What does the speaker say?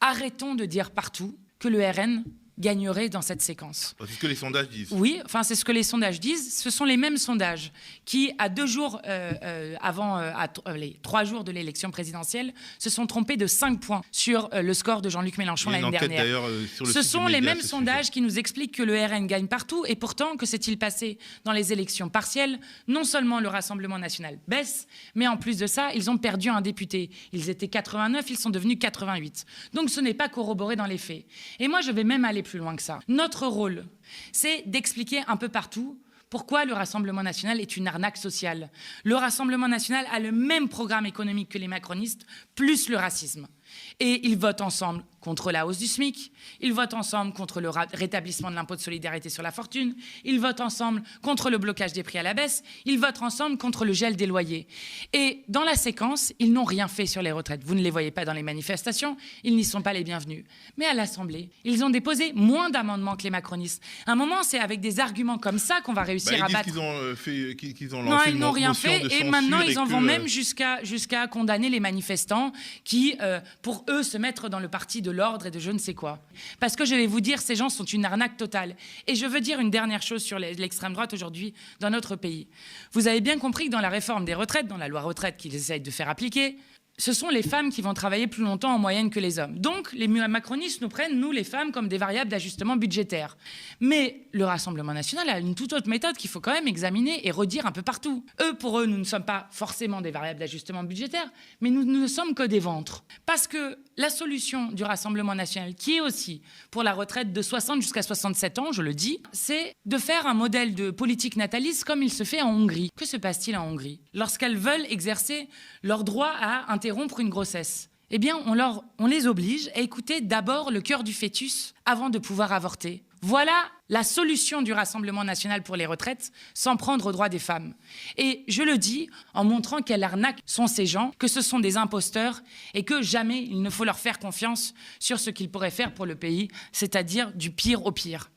Arrêtons de dire partout que le RN gagnerait dans cette séquence. C'est ce que les sondages disent. Oui, enfin c'est ce que les sondages disent. Ce sont les mêmes sondages qui, à 2 jours avant, les 3 jours de l'élection présidentielle, se sont trompés de 5 points sur le score de Jean-Luc Mélenchon l'année dernière. Ce sont les mêmes sondages qui nous expliquent que le RN gagne partout. Et pourtant, que s'est-il passé dans les élections partielles? Non seulement le Rassemblement national baisse, mais en plus de ça, ils ont perdu un député. Ils étaient 89, ils sont devenus 88. Donc ce n'est pas corroboré dans les faits. Et moi, je vais même aller plus loin que ça. Notre rôle, c'est d'expliquer un peu partout pourquoi le Rassemblement national est une arnaque sociale. Le Rassemblement national a le même programme économique que les macronistes, plus le racisme. Et ils votent ensemble contre la hausse du SMIC, ils votent ensemble contre le rétablissement de l'impôt de solidarité sur la fortune, ils votent ensemble contre le blocage des prix à la baisse, ils votent ensemble contre le gel des loyers. Et dans la séquence, ils n'ont rien fait sur les retraites. Vous ne les voyez pas dans les manifestations, ils n'y sont pas les bienvenus. Mais à l'Assemblée, ils ont déposé moins d'amendements que les macronistes. À un moment, c'est avec des arguments comme ça qu'on va réussir à battre. Qu'ils ont non, lancé ils n'ont rien fait et maintenant ils en vont même jusqu'à condamner les manifestants qui, pour eux, se mettre dans le parti de l'ordre et de je ne sais quoi. Parce que je vais vous dire, ces gens sont une arnaque totale. Et je veux dire une dernière chose sur l'extrême droite aujourd'hui dans notre pays. Vous avez bien compris que dans la réforme des retraites, dans la loi retraite qu'ils essayent de faire appliquer, ce sont les femmes qui vont travailler plus longtemps en moyenne que les hommes. Donc, les macronistes nous prennent, nous, les femmes, comme des variables d'ajustement budgétaire. Mais le Rassemblement national a une toute autre méthode qu'il faut quand même examiner et redire un peu partout. Pour eux, nous ne sommes pas forcément des variables d'ajustement budgétaire, mais nous ne sommes que des ventres. Parce que la solution du Rassemblement national, qui est aussi pour la retraite de 60 jusqu'à 67 ans, je le dis, c'est de faire un modèle de politique nataliste comme il se fait en Hongrie. Que se passe-t-il en Hongrie? Lorsqu'elles veulent exercer leur droit à interrompre une grossesse, eh bien, on les oblige à écouter d'abord le cœur du fœtus avant de pouvoir avorter. Voilà la solution du Rassemblement national pour les retraites, sans prendre aux droits des femmes. Et je le dis en montrant quelle arnaque sont ces gens, que ce sont des imposteurs et que jamais il ne faut leur faire confiance sur ce qu'ils pourraient faire pour le pays, c'est-à-dire du pire au pire.